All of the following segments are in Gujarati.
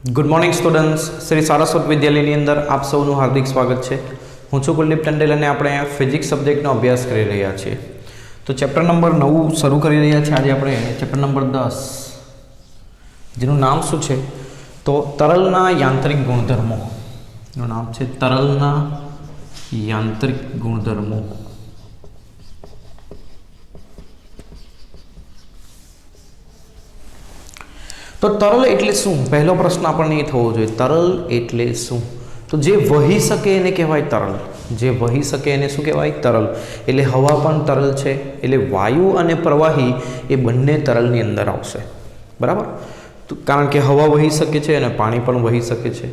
Good morning students, Shri Saraswat વિદ્યાલયની અંદર આપ સૌનું હાર્દિક સ્વાગત છે. હું છું કુલદીપ ટંડેલ અને આપણે ફિઝિક્સ સબ્જેક્ટનો અભ્યાસ કરી રહ્યા છીએ. તો ચેપ્ટર નંબર 9 શરૂ કરી રહ્યા છીએ. આજે આપણે ચેપ્ટર નંબર 10, જેનું નામ શું છે તો તરલના યાંત્રિક ગુણધર્મો. એનું નામ છે તરલના યાંત્રિક ગુણધર્મો. તો તરલ એટલે શું? પહેલો પ્રશ્ન આપણને એ થવો જોઈએ, તરલ એટલે શું? તો જે વહી શકે એને કહેવાય તરલ. જે વહી શકે એને શું કહેવાય? તરલ. એટલે હવા પણ તરલ છે, એટલે વાયુ અને પ્રવાહી એ બંને તરલની અંદર આવશે. બરાબર? તો કારણ કે હવા વહી શકે છે અને પાણી પણ વહી શકે છે,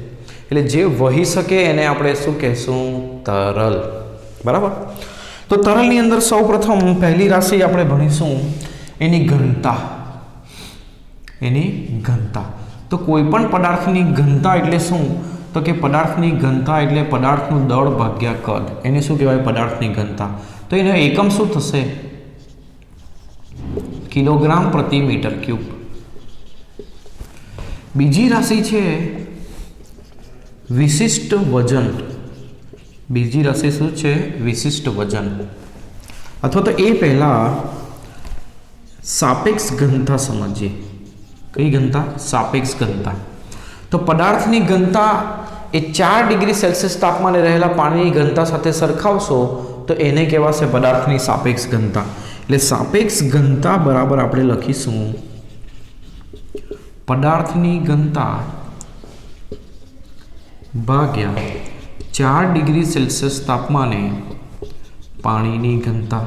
એટલે જે વહી શકે એને આપણે શું કહેશું? તરલ. બરાબર? તો તરલની અંદર સૌ પ્રથમ પહેલી રાશિ આપણે ભણીશું એની ઘનતા. એની ઘનતા. તો કોઈ પણ પદાર્થની ઘનતા એટલે શું? તો કે પદાર્થની ઘનતા એટલે પદાર્થનું દળ ભાગ્યા કદ. એને શું કહેવાય? પદાર્થની ઘનતા. તો એનો એકમ શું થશે? કિલોગ્રામ પ્રતિ મીટર ક્યુબ. બીજી રાશિ છે વિશિષ્ટ વજન. બીજી રાશિ શું છે? વિશિષ્ટ વજન. અથવા તો એ પહેલા સાપેક્ષ ઘનતા સમજીએ. કઈ ઘનતા? સાપેક્ષ ઘનતા. તો પદાર્થની ઘનતા એ 4 ડિગ્રી સેલ્સિયસ તાપમાને રહેલા પાણીની ઘનતા સાથે સરખાવશો તો એને કહેવાશે પદાર્થની સાપેક્ષ ઘનતા. એટલે સાપેક્ષ ઘનતા બરાબર આપણે લખીશું પદાર્થની ઘનતા ભાગ્યા 4 ડિગ્રી સેલ્સિયસ તાપમાને પાણીની ઘનતા.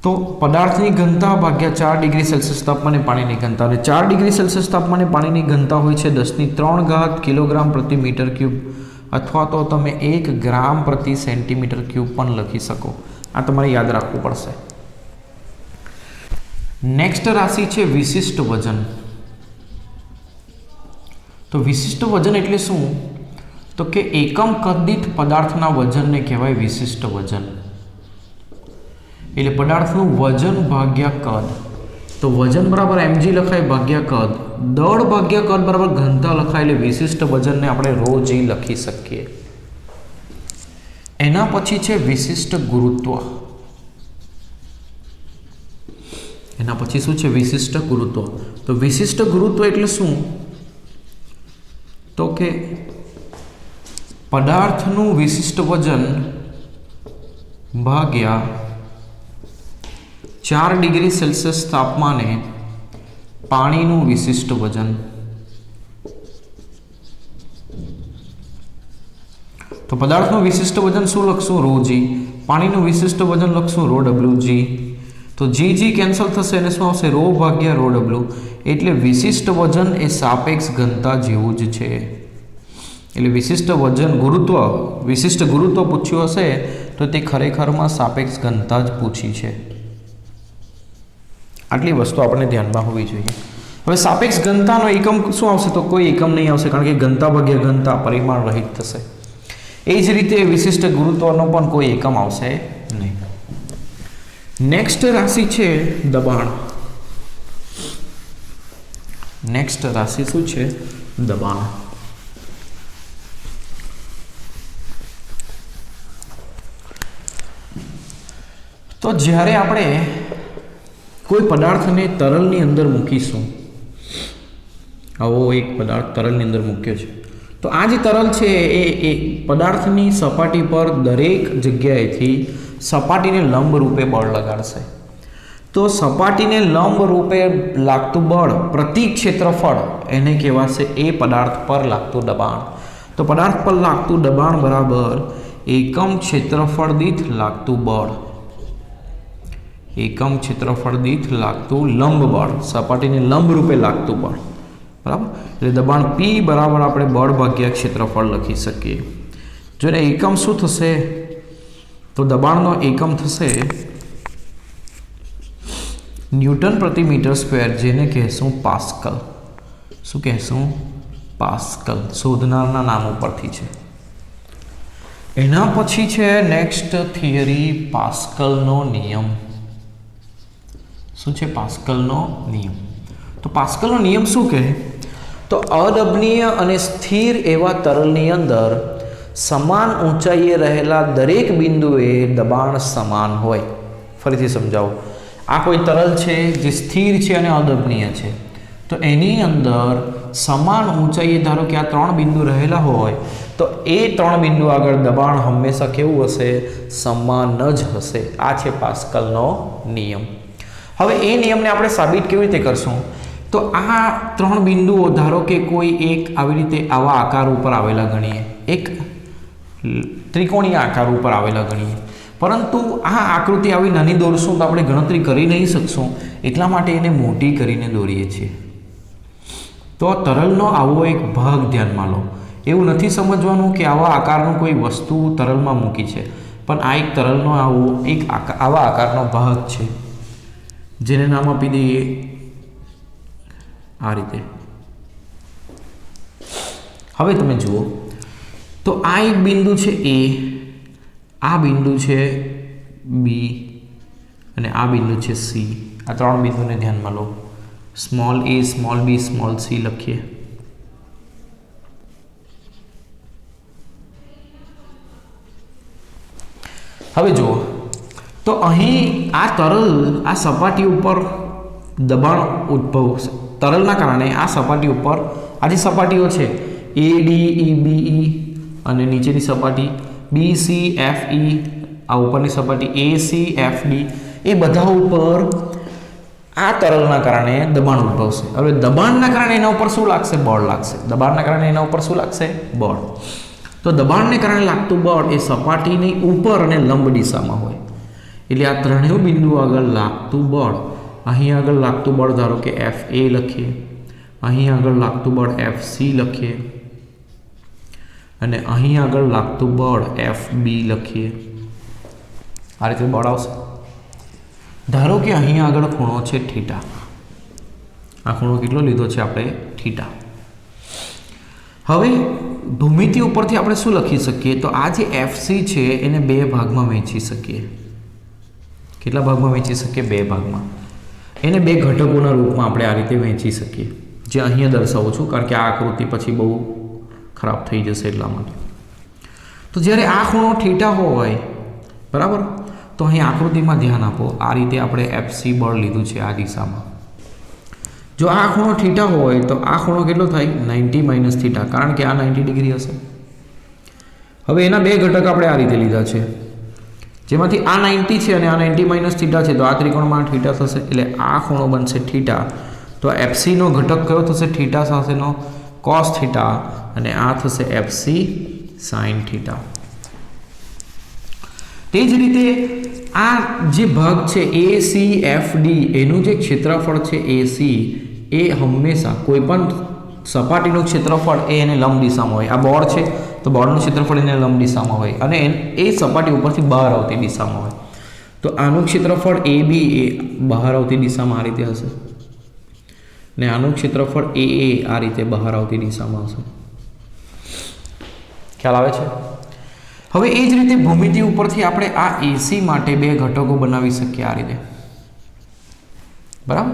તો પદાર્થની ઘનતા ભાગ્યા 4 ડિગ્રી સેલ્સિયસ તાપમાને પાણીની ઘનતા. અને 4 ડિગ્રી સેલ્સિયસ તાપમાને પાણીની ઘનતા હોય છે 10³ કિલોગ્રામ પ્રતિ મીટર ક્યુબ, અથવા તો તમે 1 ગ્રામ પ્રતિ સેન્ટીમીટર ક્યુબ પણ લખી શકો. આ તમારે યાદ રાખવું પડશે. નેક્સ્ટ રાશિ છે વિશિષ્ટ વજન. તો વિશિષ્ટ વજન એટલે શું? તો કે એકમ કદ દીઠ પદાર્થના વજનને કહેવાય વિશિષ્ટ વજન. એટલે પદાર્થનું વજન ભાગ્યા કદ. તો વજન બરાબર mg લખાય ભાગ્યા કદ. દળ ભાગ્યા કદ બરાબર ઘનતા લખાય. એટલે વિશિષ્ટ વજનને આપણે ρg લખી શકીએ. એના પછી છે વિશિષ્ટ ગુરુત્વ. એના પછી શું છે? વિશિષ્ટ ગુરુત્વ. તો વિશિષ્ટ ગુરુત્વ એટલે શું? તો કે પદાર્થનું વિશિષ્ટ વજન ભાગ્યા 4 ડિગ્રી સેલ્સિયસ તાપમાને પાણીનું વિશિષ્ટ વજન. તો પદાર્થનું વિશિષ્ટ વજન શું લખશું? ρg. પાણીનું વિશિષ્ટ વજન લખશું ρwg. તો g કેન્સલ થશે અને શું આવશે? ρ ભાગ્યા ρw. એટલે વિશિષ્ટ વજન એ સાપેક્ષ ઘનતા જેવું જ છે. એટલે વિશિષ્ટ વજન ગુરુત્વ, વિશિષ્ટ ગુરુત્વ પૂછ્યું હશે તો તે ખરેખરમાં સાપેક્ષ ઘનતા જ પૂછી છે. આટલી વસ્તુ આપણે ધ્યાનમાં હોવી જોઈએ. હવે સાપેક્ષ ઘનતાનો એકમ શું આવશે? તો કોઈ એકમ નહીં આવશે, કારણ કે ઘનતા ભાગ્યા ઘનતા પરિમાણ રહિત થશે. એ જ રીતે વિશિષ્ટ ગુરુત્વનો પણ કોઈ એકમ આવશે નહીં. નેક્સ્ટ રાશિ છે દબાણ. નેક્સ્ટ રાશિ શું છે? દબાણ. તો જ્યારે આપણે કોઈ પદાર્થને તરલની અંદર મૂકીશું, આવો એક પદાર્થ તરલની અંદર મૂક્યો છે, તો આ જે તરલ છે એ પદાર્થની સપાટી પર દરેક જગ્યાએથી સપાટીને લંબ રૂપે બળ લગાડશે. તો સપાટીને લંબ રૂપે લાગતું બળ પ્રતિ ક્ષેત્રફળ એને કહેવાશે એ પદાર્થ પર લાગતું દબાણ. તો પદાર્થ પર લાગતું દબાણ બરાબર એકમ ક્ષેત્રફળ દીઠ લાગતું બળ. એકમ ક્ષેત્રફળ દીઠ લાગતું લંબ બળ, સપાટીને લંબ રૂપે લાગતું બળ. બરાબર? એટલે દબાણ P બરાબર આપણે બળ ભાગ્યા ક્ષેત્રફળ લખી શકીએ. જો એને એકમ શું થશે? તો દબાણનો એકમ થશે ન્યૂટન પ્રતિ મીટર સ્ક્વેર, જેને કહેશું પાસ્કલ. શું કહેશું? પાસ્કલ. શોધનારના નામ ઉપરથી છે. એના પછી છે નેક્સ્ટ થિયરી પાસ્કલનો નિયમ. શું છે? પાસ્કલનો નિયમ. તો પાસ્કલનો નિયમ શું કહે? તો અદબનીય અને સ્થિર એવા તરલની અંદર સમાન ઊંચાઈએ રહેલા દરેક બિંદુએ દબાણ સમાન હોય. ફરીથી સમજાવો. આ કોઈ તરલ છે જે સ્થિર છે અને અદબનીય છે, તો એની અંદર સમાન ઊંચાઈએ ધારો કે આ 3 બિંદુ રહેલા હોય તો એ 3 બિંદુ આગળ દબાણ હંમેશા કેવું હશે? સમાન જ હશે. આ છે પાસ્કલનો નિયમ. હવે એ નિયમને આપણે સાબિત કેવી રીતે કરશું? તો આ 3 બિંદુઓ ધારો કે કોઈ એક આવી રીતે આવા આકાર ઉપર આવેલા ગણીએ, એક ત્રિકોણીય આકાર ઉપર આવેલા ગણીએ, પરંતુ આ આકૃતિ આવી નાની દોરશું તો આપણે ગણતરી કરી નહીં શકશું, એટલા માટે એને મોટી કરીને દોરીએ છીએ. તો તરલનો આવો એક ભાગ ધ્યાનમાં લો. એવું નથી સમજવાનું કે આવા આકારનું કોઈ વસ્તુ તરલમાં મૂકી છે, પણ આ એક તરલનો આવા આકારનો ભાગ છે, જેને નામ આપી દઈએ આ રીતે. હવે તમે જુઓ તો આ એક બિંદુ છે A, આ બિંદુ છે B અને આ બિંદુ છે C. આ 3 બિંદુને ધ્યાનમાં લો. Small a, small b, small c લખીએ. હવે જુઓ તો અહીં આ તરલ આ સપાટી ઉપર દબાણ ઉદ્ભવશે. તરલના કારણે આ સપાટી ઉપર આ જે સપાટીઓ છે AD, EBE અને નીચેની સપાટી BC, FE, આ ઉપરની સપાટી AC, FD, એ બધા ઉપર આ તરલના કારણે દબાણ ઉદ્ભવશે. હવે દબાણના કારણે એના ઉપર શું લાગશે? બળ લાગશે. દબાણના કારણે એના ઉપર શું લાગશે? બળ. તો દબાણને કારણે લાગતું બળ એ સપાટીની ઉપર અને લંબ દિશામાં હોય. એટલે આ ત્રણેય બિંદુ આગળ લાગતું બળ, અહીં આગળ લાગતું બળ ધારો કે FA લખીએ, અહીં આગળ લાગતું બળ FC લખીએ અને અહીં આગળ લાગતું બળ FB લખીએ. આ રીતે બળ આવશે. ધારો કે અહીં આગળ ખૂણો છે થીટા. આ ખૂણો કેટલો લીધો છે આપણે? થીટા. હવે ભૂમિતિ ઉપરથી આપણે શું લખી શકીએ? તો આ જે FC છે એને 2 ભાગમાં વહેંચી શકીએ. કેટલા ભાગમાં વહેંચી શકીએ? 2 ભાગમાં. એને 2 ઘટકોના રૂપમાં આપણે આ રીતે વહેંચી શકીએ, જે અહીંયા દર્શાવું છું, કારણ કે આ આકૃતિ પછી બહુ ખરાબ થઈ જશે એટલા માટે. તો જ્યારે આ ખૂણો થીટા હોય, બરાબર, તો અહીં આકૃતિમાં ધ્યાન આપો. આ રીતે આપણે FC બળ લીધું છે આ દિશામાં. જો આ ખૂણો થીટા હોય તો આ ખૂણો કેટલો થાય? 90 - થીટા, કારણ કે આ 90 ડિગ્રી હશે. હવે એના 2 ઘટક આપણે આ રીતે લીધા છે, જેમાંથી આ 90 છે અને આ 90 - થીટા છે, તો આ ત્રિકોણમાં થીટા થશે, એટલે આ ખૂણો બનશે થીટા. તો FC નો ઘટક કયો થશે? થીટા સાથેનો cos થીટા, અને આ થશે FC sin થીટા. તે જ રીતે આ જે ભાગ છે ACFD, એનું જે ક્ષેત્રફળ છે AC, એ હંમેશા કોઈ પણ સપાટીનું ક્ષેત્રફળ એ એને લંબ દિશામાં હોય. આ બોર્ડ છે તો બોર્ડનું ક્ષેત્રફળ એને લંબ દિશામાં હોય અને એ સપાટી ઉપરથી બહાર આવતી દિશામાં હોય. તો આનું ક્ષેત્રફળ AB એ બહાર આવતી દિશામાં આ રીતે હશે, ને આનું ક્ષેત્રફળ AA આ રીતે બહાર આવતી દિશામાં હશે. ખ્યાલ આવે છે? હવે એ જ રીતે ભૂમિતિ ઉપરથી આપણે આ AC માટે 2 ઘટકો બનાવી શકીએ આ રીતે, બરાબર,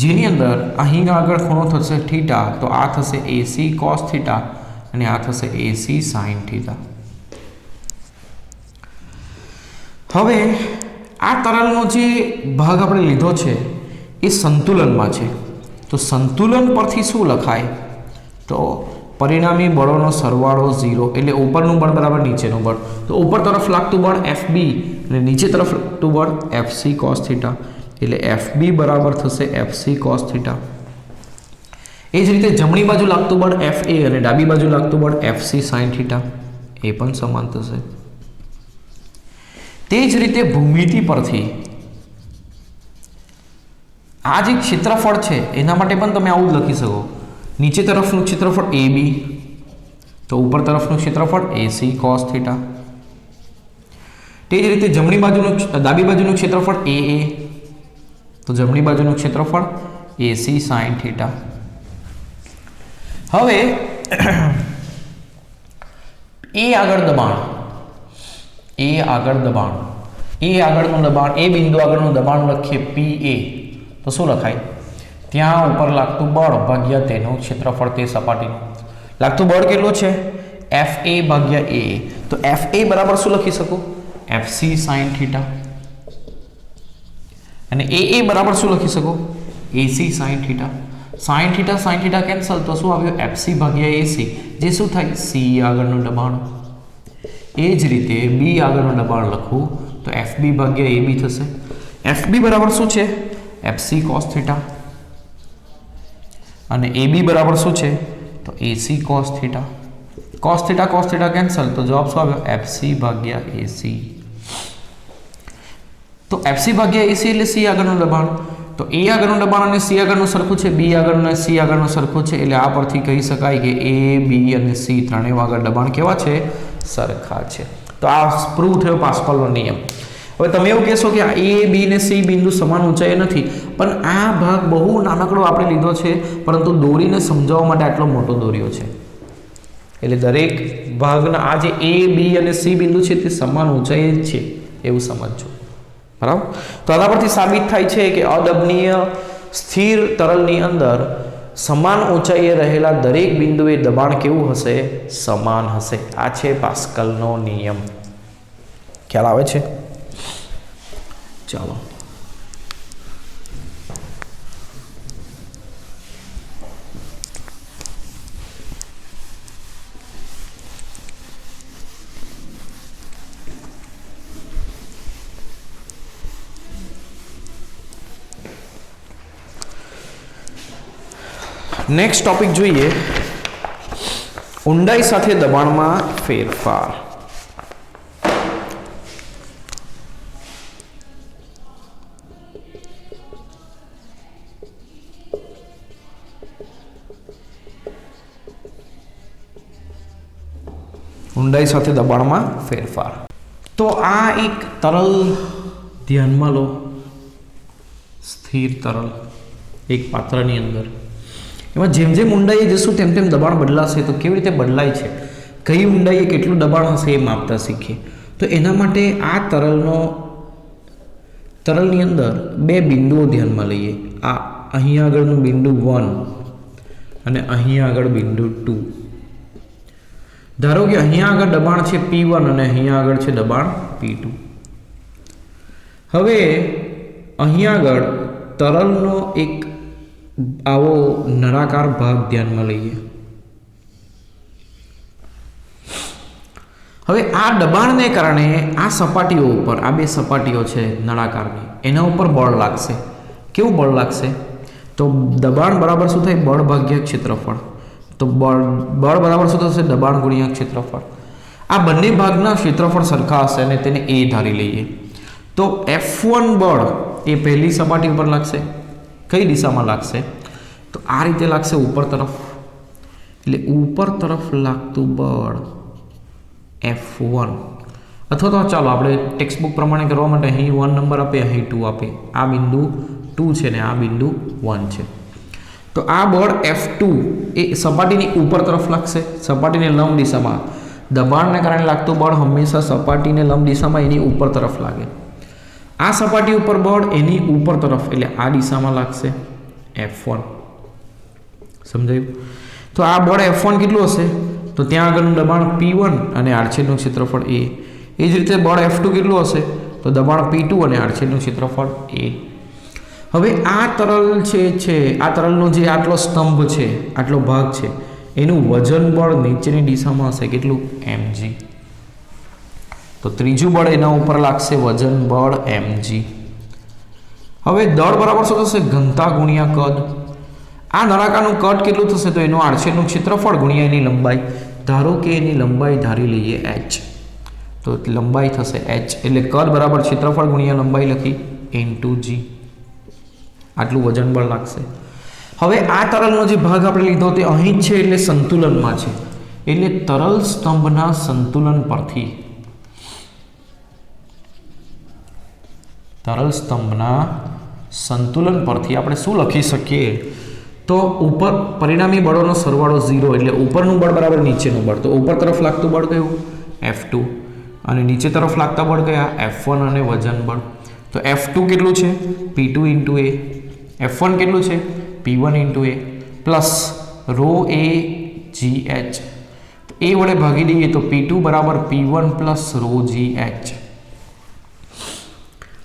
જેની અંદર અહીં આગળ ખૂણો થશે થીટા, તો આ થશે AC cos થીટા અને આ થશે AC sin થીટા. હવે આ તરલનો જે ભાગ આપણે લીધો છે એ સંતુલનમાં છે. તો સંતુલન પરથી શું લખાય? તો પરિણામી બળોનો સરવાળો 0, એટલે ઉપરનું બળ બરાબર નીચેનું બળ. તો ઉપર તરફ લાગતું બળ FB અને નીચે તરફ લાગતું બળ FC cos થીટા, એટલે FB બરાબર થશે FC cos થીટા. એ જ રીતે જમણી બાજુ લાગતું બળ FA અને ડાબી બાજુ લાગતું બળ FC sin થીટા, એ પણ સમાન થશે. તે જ રીતે ભૂમિતિ પરથી આ જે ક્ષેત્રફળ છે એના માટે પણ તમે આવું જ લખી શકો. નીચે તરફનું ક્ષેત્રફળ AB, તો ઉપર તરફનું ક્ષેત્રફળ AC cos થીટા. તે જ રીતે ડાબી બાજુનું ક્ષેત્રફળ AA, તો જમણી બાજુનું ક્ષેત્રફળ AC sin થીટા. હવે A આગળ દબાણ, A આગળનું દબાણ, એ બિંદુ આગળનું દબાણ લખીએ PA, તો શું લખાય? ત્યાં ઉપર લાગતું બળ ભાગ્યા તેનું ક્ષેત્રફળ તે સપાટીનું લાગતું બળ કેટલું છે FA ભાગ્યા A તો FA બરાબર શું લખી શકું FC sin θ અને AA બરાબર શું લખી શકું AC sin θ કેન્સલ તો શું આવ્યું FC ભાગ્યા AC જે શું થાય C આગળનું દબાણ એ જ રીતે B આગળનું દબાણ લખું તો FB ભાગ્યા AB થશે FB બરાબર શું છે FC cos θ અને AB બરાબર શું છે તો AC cos θ કેન્સલ તો જવાબ શું આવ્યો FC ભાગ્યા AC તો FC ભાગ્યા AC એટલે C આગળનું દબાણ તો A આગળનું દબાણ અને C આગળનું સરખું છે B આગળનું અને C આગળનું સરખું છે એટલે આ પરથી કહી શકાય કે A B અને C ત્રણેય આગળ દબાણ કેવા છે સરખા છે તો આ પ્રૂવ થયો પાસ્કલનો નિયમ હવે તમે એવું કહેશો કે A B ને C બિંદુ સમાન ઊંચાઈએ નથી પણ આ ભાગ બહુ નાનકડો આપણે લીધો છે પરંતુ દોરીને સમજાવવા માટે આટલો મોટો દોર્યો છે એટલે દરેક ભાગના આ જે A B અને C બિંદુ છે તે સમાન ઊંચાઈએ જ છે એવું સમજજો બરાબર તો આના પરથી સાબિત થાય છે કે અદબનીય સ્થિર તરલની અંદર સમાન ઊંચાઈએ રહેલા દરેક બિંદુએ દબાણ કેવું હશે સમાન હશે આ છે પાસ્કલનો નિયમ ખ્યાલ આવે છે ચાલો નેક્સ્ટ ટોપિક જોઈએ ઊંડાઈ સાથે દબાણમાં ફેરફાર ઊંડાઈ સાથે દબાણમાં ફેરફાર તો આ એક તરલ ધ્યાનમાં લો સ્થિર તરલ એક પાત્રની અંદર એમાં જેમ જેમ ઊંડાઈએ જશું તેમ તેમ દબાણ બદલાશે તો કેવી રીતે બદલાય છે કઈ ઊંડાઈએ કેટલું દબાણ હશે એ માપતા શીખીએ તો એના માટે આ તરલની અંદર બે બિંદુઓ ધ્યાનમાં લઈએ આ અહીંયા આગળનું બિંદુ 1 અને અહીંયા આગળ બિંદુ 2 ધારો કે અહીંયા આગળ દબાણ છે P1 અને અહીંયા આગળ છે દબાણ P2 હવે અહીંયા આગળ તરલનો એક આવો નળાકાર ભાગ ધ્યાનમાં લઈએ હવે આ દબાણને કારણે આ સપાટીઓ ઉપર આ બે સપાટીઓ છે નળાકારની એના ઉપર બળ લાગશે કેવું બળ લાગશે તો દબાણ બરાબર શું થાય બળ ભાગ્યા ક્ષેત્રફળ તો બળ બરાબર શું થશે દબાણ ગુણ્યા ક્ષેત્રફળ આ બંને ભાગના ક્ષેત્રફળ સરખા હશે અને તેને A ધારી લઈએ તો F1 બળ એ પહેલી સપાટી ઉપર લાગશે કઈ દિશામાં લાગશે તો આ રીતે લાગશે ઉપર તરફ એટલે ઉપર તરફ લાગતું બળ F1 અથવા તો ચાલો આપણે ટેક્સ્ટ બુક પ્રમાણે કરવા માટે અહીં 1 નંબર આપે અહીં 2 આપે આ બિંદુ 2 છે ને આ બિંદુ 1 છે તો આ બળ F2 એ સપાટીની ઉપર તરફ લાગશે સપાટીને લંબ દિશામાં દબાણને કારણે લાગતું બળ હંમેશા સપાટીને લંબ દિશામાં એની ઉપર તરફ લાગે આ સપાટી ઉપર બળ એની ઉપર તરફ એટલે આ દિશામાં લાગશે F1 સમજાયું તો આ બળ F1 કેટલું હશે તો ત્યાં આગળનું દબાણ P1 અને આડછેદનું ક્ષેત્રફળ A એ જ રીતે બળ F2 કેટલું હશે તો દબાણ P2 અને આડછેદનું ક્ષેત્રફળ A હવે આ તરલ છે આ તરલનો જે આટલો સ્તંભ છે આટલો ભાગ છે એનું વજન બળ નીચેની દિશામાં હશે કેટલું mg તો ત્રીજું બળ એના ઉપર લાગશે વજન બળ mg હવે દળ બરાબર શું થશે ઘનતા ગુણ્યા કદ આ નળાકારનું કદ કેટલું થશે તો એનું આડછેદનું ક્ષેત્રફળ ગુણ્યા એની લંબાઈ ધારો કે એની લંબાઈ ધારી લઈએ h તો લંબાઈ થશે h એટલે કદ બરાબર ક્ષેત્રફળ ગુણ્યા લંબાઈ લખી * g આટલું વજન બળ લાગશે હવે આ તરલનો જે ભાગ આપણે લીધો તે અહીં જ છે એટલે સંતુલનમાં છે એટલે તરલ સ્તંભના સંતુલન પરથી આપણે શું લખી શકીએ તો ઉપર પરિણામી બળોનો સરવાળો 0 એટલે ઉપરનું બળ બરાબર નીચેનું બળ તો ઉપર તરફ લાગતું બળ કયું F2 અને નીચે તરફ લાગતા બળ કયા F1 અને વજન બળ તો F2 કેટલું છે P2 * A F1 કેટલું છે P1 ઇન્ટુ એ પ્લસ રો એ જી એચ, એ વડે ભાગી દઈએ તો P2 બરાબર P1 plus rho g h.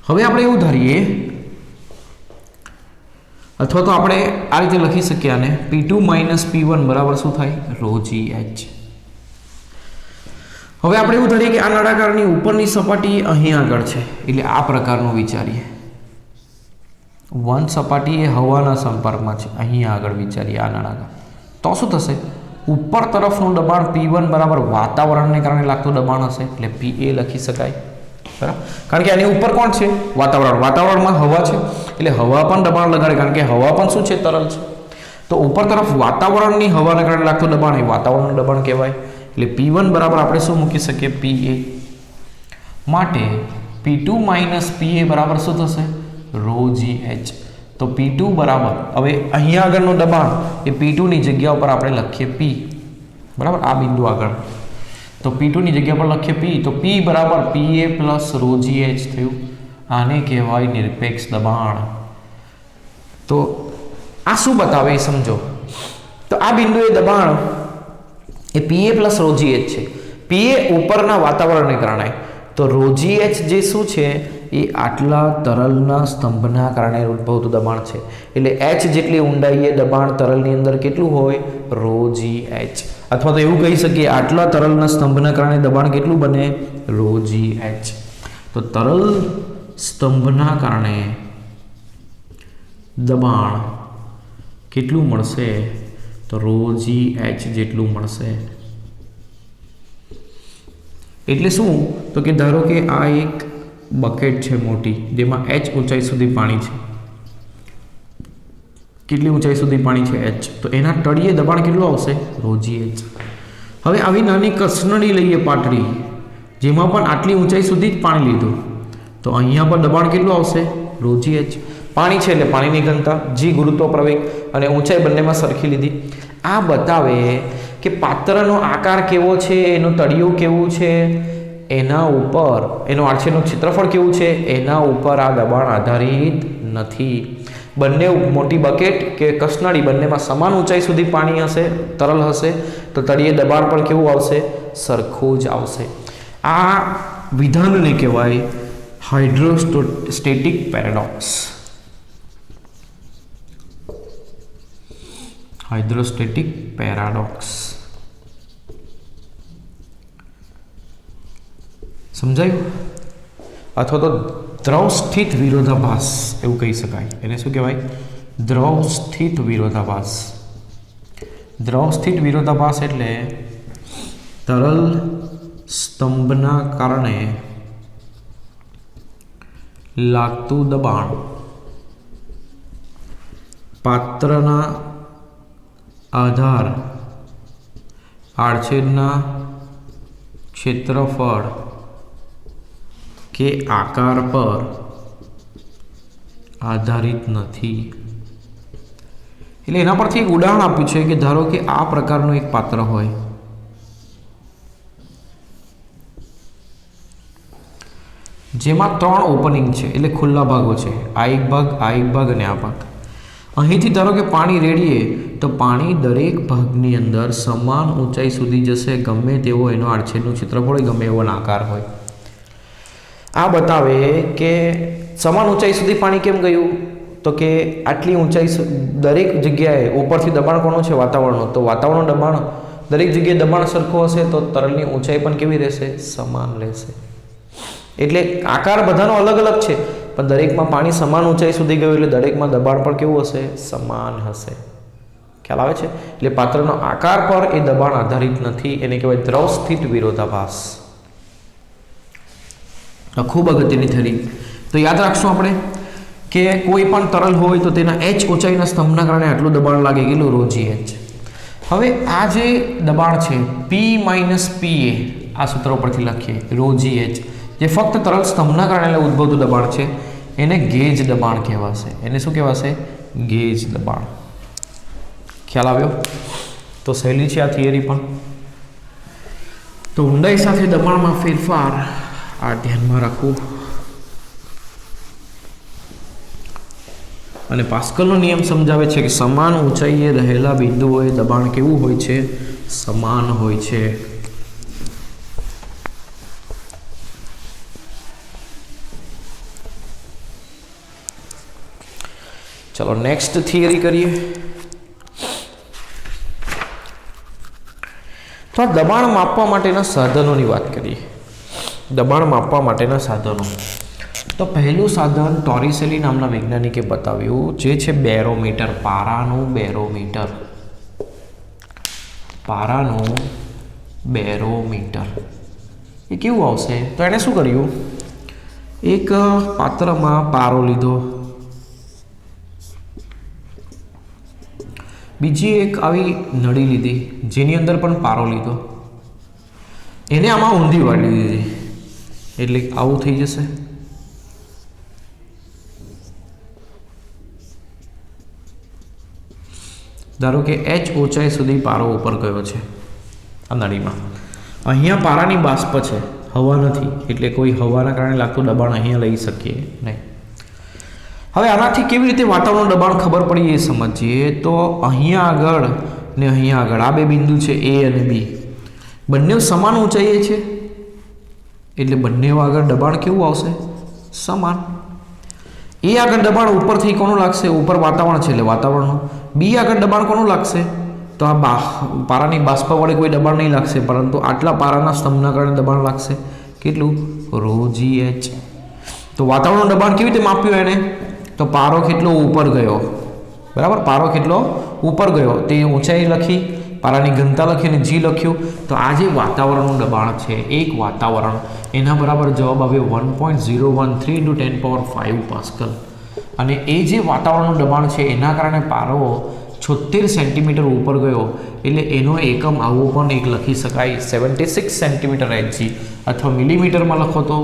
હવે આપણે એવું ધારીએ અથવા તો આપણે આ રીતે લખી શકીએ આને P2 માઇનસ P1 બરાબર શું થાય? Rho g h. હવે આપણે એવું ધારીએ કે આ નળાકારની ઉપરની સપાટી અહીં આગળ છે, એટલે આ પ્રકારનું વિચારીએ. વન સપાટી એ હવાના સંપર્કમાં છે, અહીં આગળ વિચારીએ આ નળાકાર. તો શું થશે? ઉપર તરફનું દબાણ P1 બરાબર વાતાવરણને કારણે લાગતું દબાણ હશે, એટલે PA લખી શકાય. બરાબર, કારણ કે આની ઉપર કોણ છે? વાતાવરણ. વાતાવરણમાં હવા છે, એટલે હવા પણ દબાણ લગાડે, કારણ કે હવા પણ શું છે? તરલ છે. તો ઉપર તરફ વાતાવરણની હવાને કારણે લાગતું દબાણ એ વાતાવરણનું દબાણ કહેવાય. એટલે P1 બરાબર આપણે શું મૂકી શકીએ? PA. માટે P2 માઇનસ PA બરાબર શું થશે? Rho g h. તો P2 બરાબર, હવે અહીંયા આગળનું દબાણ એ P2ની જગ્યા ઉપર આપણે લખીએ P. બરાબર, આ બિંદુ આગળ તો P2ની જગ્યા પર લખીએ P. તો P બરાબર PA plus rho g h થયું. આને કહેવાય નિરપેક્ષ દબાણ. તો આ શું બતાવે એ સમજો. તો આ બિંદુએ દબાણ એ PA plus rho g h છે. PA ઉપરના વાતાવરણને કારણે, તો રો જી એચ જે શું છે? એ આટલા તરલના સ્તંભના કારણે ઉદ્ભવતું દબાણ છે. એટલે H જેટલી ઊંડાઈએ દબાણ તરલની અંદર કેટલું હોય? Rho g h. અથવા તો એવું કહી શકીએ આટલા તરલના સ્તંભના કારણે દબાણ કેટલું બને? Rho g h. તો તરલ સ્તંભના કારણે દબાણ કેટલું મળશે? તો રો જી એચ જેટલું મળશે. એટલે શું? તો કે ધારો કે આ એક બકેટ છે મોટી, જેમાં H ઊંચાઈ સુધી પાણી છે. કેટલી ઊંચાઈ સુધી પાણી છે? H. તો એના તળિયે દબાણ કેટલું આવશે? Rho g h. હવે આવી નાની કસનળી લઈએ પાટડી, જેમાં પણ આટલી ઊંચાઈ સુધી જ પાણી લીધું, તો અહીંયા પર દબાણ કેટલું આવશે? Rho g h. પાણી છે એટલે પાણીની ઘનતા, જી ગુરુત્વ પ્રવેગ અને ઊંચાઈ બંનેમાં સરખી લીધી. આ બતાવે કે પાત્રનો આકાર કેવો છે, એનું તળિયું કેવું છે, એના ઉપર એનું આડછેદનું ક્ષેત્રફળ કેવું છે, એના ઉપર આ દબાણ આધારિત નથી. બંને મોટી બકેટ કે કસનળી બંનેમાં સમાન ઊંચાઈ સુધી પાણી હશે, તરલ હશે, તો તળિયે દબાણ પણ કેવું આવશે? સરખું જ આવશે. આ વિધાનને કહેવાય હાઇડ્રોસ્ટેટિક પેરાડોક્સ. હાઇડ્રોસ્ટેટિક પેરાડોક્સ સમજાયું? અથવા તો દ્રવ સ્થિત વિરોધાભાસ એવું કહી શકાય. એને શું કહેવાય? દ્રવ સ્થિત વિરોધાભાસ. દ્રવ સ્થિત વિરોધાભાસ એટલે તરલ સ્તંભના કારણે લાગતું દબાણ પાત્રના આધાર આડછેદના ક્ષેત્રફળ કે આકાર પર આધારિત નથી. એટલે એના પરથી એક ઉદાહરણ આપ્યું છે કે ધારો કે આ પ્રકારનું એક પાત્ર હોય, જેમાં 3 ઓપનિંગ છે, એટલે ખુલ્લા ભાગો છે. આ એક ભાગ, આ એક ભાગ અને આ ભાગ. અહીંથી ધારો કે પાણી રેડીએ તો પાણી દરેક ભાગની અંદર સમાન ઊંચાઈ સુધી જશે, ગમે તેવો એનો આડછેદનું ક્ષેત્રફળ હોય, ગમે એવો આકાર હોય. આ બતાવે કે સમાન ઊંચાઈ સુધી પાણી કેમ ગયું? તો કે આટલી ઊંચાઈ દરેક જગ્યાએ ઉપરથી દબાણ કોનું છે? વાતાવરણનું. તો વાતાવરણનું દબાણ દરેક જગ્યાએ દબાણ સરખું હશે, તો તરલની ઊંચાઈ પણ કેવી રહેશે? સમાન રહેશે. એટલે આકાર બધાનો અલગ અલગ છે, પણ દરેકમાં પાણી સમાન ઊંચાઈ સુધી ગયું, એટલે દરેકમાં દબાણ પણ કેવું હશે? સમાન હશે. ખ્યાલ આવે છે? એટલે પાત્રનો આકાર પર એ દબાણ આધારિત નથી. એને કહેવાય દ્રવ સ્થિત વિરોધાભાસ. ખૂબ અગત્યની થિયરી. તો યાદ રાખશું આપણે કે કોઈ પણ તરલ હોય તો તેના H ઊંચાઈના સ્તંભના કારણે આટલું દબાણ લાગે, કેટલું? Rho g h. હવે આ જે દબાણ છે P માઇનસ PA, આ સૂત્ર પરથી લખીએ રો જી એચ, જે ફક્ત તરલ સ્તંભના કારણે ઉદ્ભવતું દબાણ છે, એને ગેજ દબાણ કહેવાશે. એને શું કહેવાશે? ગેજ દબાણ. ખ્યાલ આવ્યો? તો સહેલી છે આ થિયરી પણ. તો ઊંડાઈ સાથે દબાણમાં ફેરફાર આ ધ્યાનમાં રાખવું. અને પાસ્કલનો નિયમ સમજાવે છે કે સમાન ઊંચાઈએ રહેલા બિંદુઓએ દબાણ કેવું હોય છે? સમાન હોય છે. ચલો નેક્સ્ટ થિયરી કરીએ. તો આ દબાણ માપવા માટેના સાધનોની વાત કરીએ. દબાણ માપવા માટેના સાધનો. તો પહેલું સાધન ટોરિસેલી નામના વૈજ્ઞાનિકે બતાવ્યું, જે છે બેરોમીટર. પારાનું બેરોમીટર. પારાનું બેરોમીટર એ કેવું આવશે? તો એણે શું કર્યું? એક પાત્રમાં પારો લીધો, બીજી એક આવી નળી લીધી જેની અંદર પણ પારો લીધો, એને આમાં ઊંધી વાળી દીધી, એટલે આવું થઈ જશે. ધારો કે h ઊંચાઈ સુધી પારો ઉપર ગયો છે આ નળીમાં. અહીંયા પારાની બાષ્પ છે, હવા નથી, એટલે કોઈ હવાના કારણે લાગતું દબાણ અહીંયા લઈ શકીએ નહીં. હવે આનાથી કેવી રીતે વાતાવરણનું દબાણ ખબર પડી એ સમજીએ. તો અહીંયા આગળ ને અહીંયા આગળ આ બે બિંદુ છે A અને B, બંને સમાન ઊંચાઈએ છે, એટલે બંને આગળ દબાણ કેવું આવશે? સમાન. A આગળ દબાણ ઉપરથી કોનું લાગશે? ઉપર વાતાવરણ છે એટલે વાતાવરણનું. B આગળ દબાણ કોનું લાગશે? તો આ પારાની બાષ્પ વડે કોઈ દબાણ નહીં લાગશે, પરંતુ આટલા પારાના સ્તંભના કારણે દબાણ લાગશે. કેટલું? ρgh. તો વાતાવરણનું દબાણ કેવી રીતે માપ્યું એને? તો પારો કેટલો ઉપર ગયો, બરાબર? પારો કેટલો ઉપર ગયો તે ઊંચાઈ લખી, પારાની ઘનતા લખી અને g લખ્યું. તો આ જે વાતાવરણનું દબાણ છે, એક વાતાવરણ, એના બરાબર જવાબ આવ્યો 1.013 × 10⁵ પાસ્કલ. અને એ જે વાતાવરણનું દબાણ છે એના કારણે પારો 76 સેન્ટીમીટર ઉપર ગયો, એટલે એનો એકમ આવો પણ એક લખી શકાય 76 સેન્ટીમીટર Hg, અથવા મિલીમીટરમાં લખો તો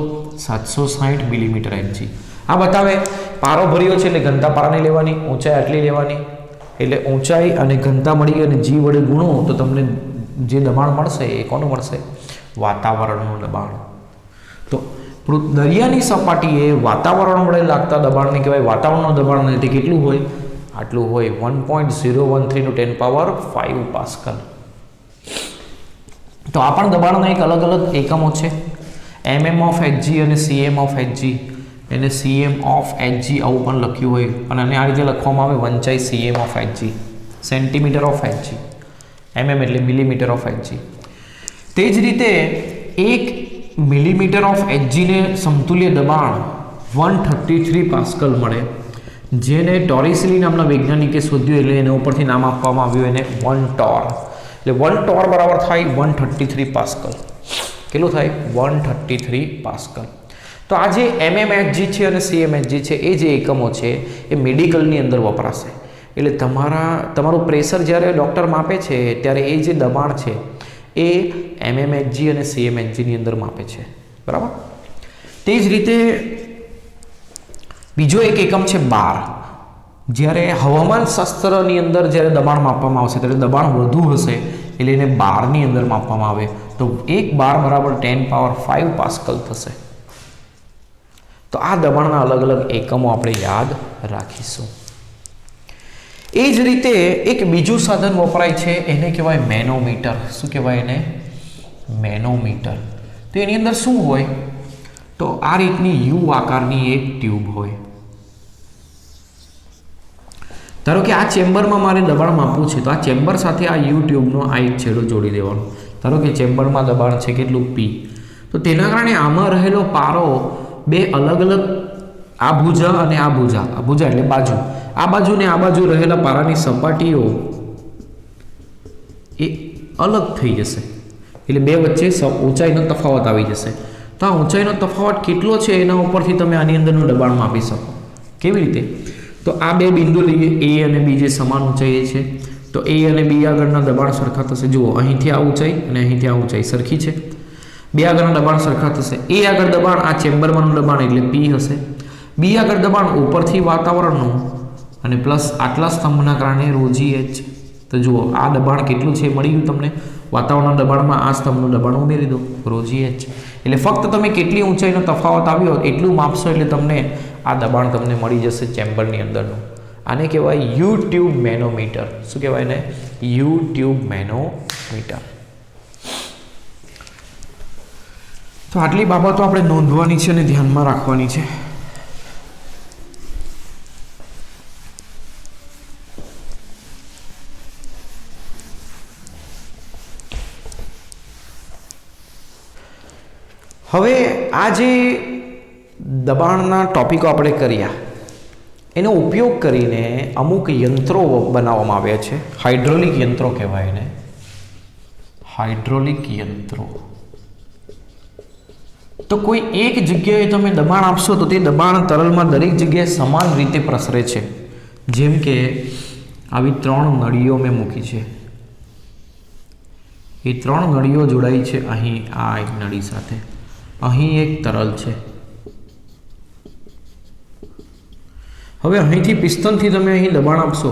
760 મિલીમીટર Hg. આ બતાવે પારો ભર્યો છે એટલે ઘનતા પારાની લેવાની, ઊંચાઈ આટલી લેવાની, એટલે ઊંચાઈ અને ઘનતા મળી અને g વડે ગુણો તો તમને જે દબાણ મળશે એ કોનું મળશે? વાતાવરણનું દબાણ. તો દરિયાની સપાટીએ વાતાવરણ વડે લાગતા દબાણને કહેવાય વાતાવરણનું દબાણ. તે કેટલું હોય? આટલું હોય 1.013 × 10⁵ પાસ્કલ. તો આ પણ દબાણના એક અલગ અલગ એકમો છે. mm of Hg અને cm of Hg, એને cm of Hg આવું પણ લખ્યું હોય, અને આને આ રીતે લખવામાં આવે વંચાઈ cm of Hg, centimetre of Hg. mm એટલે મિલીમીટર ઓફ Hg. તે જ રીતે 1 મિલીમીટર ઓફ Hg ને સમતુલ્ય દબાણ 133 પાસ્કલ મળે, જેને ટોરિસેલી નામના વૈજ્ઞાનિકે શોધ્યું, એટલે એના ઉપરથી નામ આપવામાં આવ્યું એને 1 ટોર. એટલે 1 ટોર બરાબર થાય 133 પાસ્કલ. કેટલું થાય? 133 પાસ્કલ. તો આ જે mmHg છે અને cmHg છે, એ જે એકમો છે એ મેડિકલની અંદર વપરાશે. એટલે તમારું પ્રેશર જ્યારે ડૉક્ટર માપે છે ત્યારે એ જે દબાણ છે એ mmHg અને cmHg ની અંદર માપે છે, બરાબર? તે જ રીતે બીજો એક એકમ છે બાર. જ્યારે હવામાન શાસ્ત્રની અંદર જ્યારે દબાણ માપવામાં આવશે ત્યારે દબાણ વધુ હશે એટલે એને બારની અંદર માપવામાં આવે. તો 1 બાર બરાબર 10⁵ પાસ્કલ થશે. તો આ દબાણના અલગ અલગ એકમો આપણે યાદ રાખીશું. એ જ રીતે એક બીજું સાધન વપરાય છે, એને કહેવાય મેનોમીટર. શું કહેવાય એને? મેનોમીટર. તો એની અંદર શું હોય? તો આ રીતની યુ આકારની એક ટ્યુબ હોય. ધારો કે આ ચેમ્બરમાં મારે દબાણ માપવું છે, તો આ ચેમ્બર સાથે આ યુ ટ્યુબનો આ એક છેડો જોડી દેવાનો. ધારો કે ચેમ્બરમાં દબાણ છે કેટલું? P. તો તેના કારણે આમાં રહેલો પારો બે અલગ અલગ, આ ભુજા અને આ ભુજા, આ ભુજા એટલે બાજુ, આ બાજુ ને આ બાજુ રહેલા પારાની સપાટીઓ એ અલગ થઈ જશે, એટલે બે વચ્ચે ઊંચાઈનો તફાવત આવી જશે. તો આ ઊંચાઈનો તફાવત કેટલો છે એના ઉપરથી તમે આની અંદરનું દબાણ માપી શકો. કેવી રીતે? તો આ બે બિંદુ લઈએ, A અને B, જે સમાન ઊંચાઈએ છે. તો A અને B આગળના દબાણ સરખા થશે. જુઓ, અહીંથી આ ઊંચાઈ અને અહીંથી આ ઊંચાઈ સરખી છે. બે આગળના દબાણ સરખા થશે. A આગળ દબાણ આ ચેમ્બરમાંનું દબાણ એટલે P હશે. B આગળ દબાણ ઉપરથી વાતાવરણનું અને પ્લસ આટલા સ્તંભના કારણે ρgh. તો જુઓ, આ દબાણ કેટલું છે મળી ગયું તમને. વાતાવરણના દબાણમાં આ સ્તંભનું દબાણ ઉમેરી દો, ρgh. એટલે ફક્ત તમે કેટલી ઊંચાઈનો તફાવત આવ્યો એટલું માપશો એટલે તમને આ દબાણ તમને મળી જશે ચેમ્બરની અંદરનું. આને કહેવાય યુ ટ્યુબ મેનોમીટર. શું કહેવાય ને? You tube manometer. તો આટલી બાબતો આપણે નોંધવાની છે અને ધ્યાનમાં રાખવાની છે. હવે આ જે દબાણના ટોપિકો આપણે કર્યા એનો ઉપયોગ કરીને અમુક યંત્રો બનાવવામાં આવ્યા છે. હાઇડ્રોલિક યંત્રો કહેવાય એને. હાઇડ્રોલિક યંત્રો. તો કોઈ એક જગ્યાએ તમે દબાણ આપશો તો તે દબાણ તરલમાં દરેક જગ્યાએ સમાન રીતે પ્રસરે છે. જેમ કે આવી 3 નળીઓ મેં મૂકી છે. એ 3 નળીઓ જોડાઈ છે અહીં આ એક નળી સાથે. અહીં એક તરલ છે. હવે અહીંથી પિસ્તનથી તમે અહીં દબાણ આપશો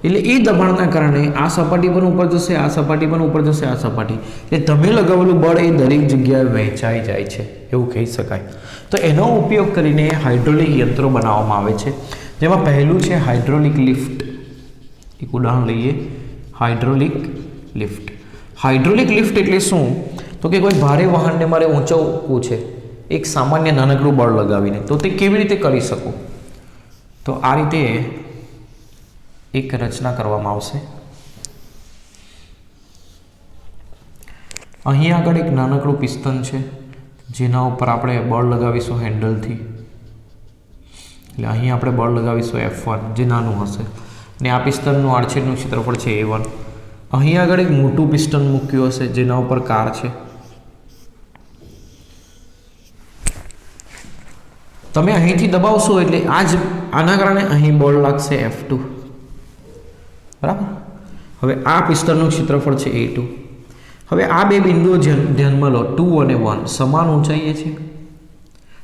એટલે એ દબાણના કારણે આ સપાટી પણ ઉપર જશે, આ સપાટી પણ ઉપર જશે, આ સપાટી, એટલે તમે લગાવેલું બળ એ દરેક જગ્યાએ વહેંચાઈ જાય છે એવું કહી શકાય. તો એનો ઉપયોગ કરીને હાઇડ્રોલિક યંત્રો બનાવવામાં આવે છે. જેમાં પહેલું છે હાઇડ્રોલિક લિફ્ટ. એક ઉદાહરણ લઈએ. Hydraulic lift. હાઇડ્રોલિક લિફ્ટ એટલે શું? તો કે કોઈ ભારે વાહનને મારે ઊંચકવું છે એક સામાન્ય નાનકડું બળ લગાવીને, તો તે કેવી રીતે કરી શકું? તો આ રીતે એક રચના કરવામાં આવશે. અહીં આગળ એક નાનકડું પિસ્તન છે જેના ઉપર આપણે બળ લગાવીશું હેન્ડલથી. એટલે અહીં આપણે બળ લગાવીશું F1 જે નાનું હશે, ને આ પિસ્તનનું આડછેદનું ક્ષેત્રફળ છે A1. અહીં આગળ એક મોટું પિસ્ટન મૂક્યું હશે જેના ઉપર કાર છે. તમે અહીંથી દબાવશો એટલે આના કારણે અહીં બળ લાગશે F2. બરાબર. હવે આ પિસ્ટનનું ક્ષેત્રફળ છે A2. હવે આ બે બિંદુઓ ધ્યાનમાં લો, 2 અને 1 સમાન ઊંચાઈએ છે,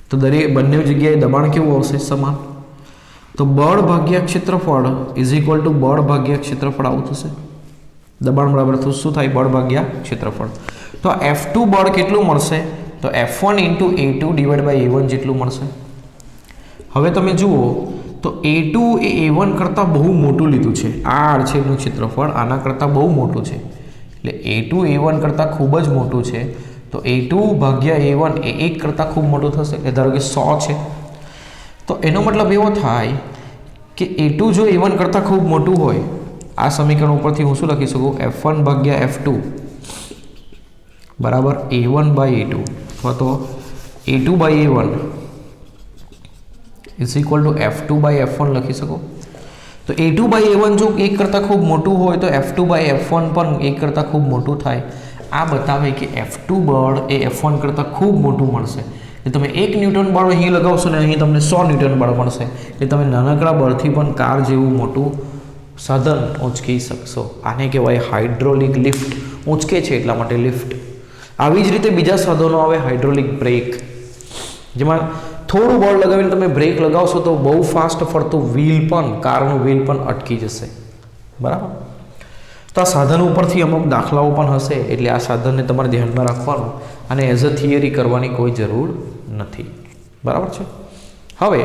તો બંને જગ્યાએ દબાણ કેવું આવશે? સમાન. તો બળ ભાગ્યા ક્ષેત્રફળ ઇઝ ઇક્વલ ટુ બળ ભાગ્યા ક્ષેત્રફળ આવું થશે. દબાણ બરાબર તો શું થાય? બળ ભાગ્યા ક્ષેત્રફળ. તો F2 બળ કેટલું મળશે? તો F1 × A2 / A1 જેટલું મળશે. હવે તમે જુઓ તો A2 એ A1 કરતાં બહુ મોટું લીધું છે. આ આડછેદનું ક્ષેત્રફળ આના કરતાં બહુ મોટું છે, એટલે A2 A1 કરતાં ખૂબ જ મોટું છે. તો A2 ભાગ્યા A1 એ 1 કરતાં ખૂબ મોટું થશે. એટલે ધારો કે 100 છે, તો એનો મતલબ એવો થાય કે A2 જો A1 કરતાં ખૂબ મોટું હોય, આ સમીકરણ ઉપરથી હું શું લખી શકું? F1 ભાગ્યા F2 બરાબર A1 / A2 અથવા તો A2 / A1 is equal to F2 / F1 લખી શકો. તો A2 / A1 જો 1 કરતાં ખૂબ મોટું હોય તો F2 / F1 પણ 1 કરતાં ખૂબ મોટું થાય. આ બતાવે કે F2 બળ એ F1 કરતાં ખૂબ મોટું મળશે. એટલે તમે 1 ન્યૂટન બળ અહીં લગાવશો ને અહીં તમને 100 ન્યૂટન બળ મળશે. એટલે તમે નાનકડા બળથી પણ કાર જેવું મોટું સાધન ઊંચકી શકશો. આને કહેવાય હાઇડ્રોલિક લિફ્ટ. ઊંચકે છે એટલા માટે લિફ્ટ. આવી જ રીતે બીજા સાધનો આવે, હાઇડ્રોલિક બ્રેક, જેમાં થોડું બળ લગાવીને તમે બ્રેક લગાવશો તો બહુ ફાસ્ટ ફરતું કારનું વ્હીલ પણ અટકી જશે. બરાબર. તો આ સાધન ઉપરથી અમુક દાખલાઓ પણ હશે, એટલે આ સાધનને તમારે ધ્યાનમાં રાખવાનું અને એઝ અ થિયરી કરવાની કોઈ જરૂર નથી. બરાબર છે. હવે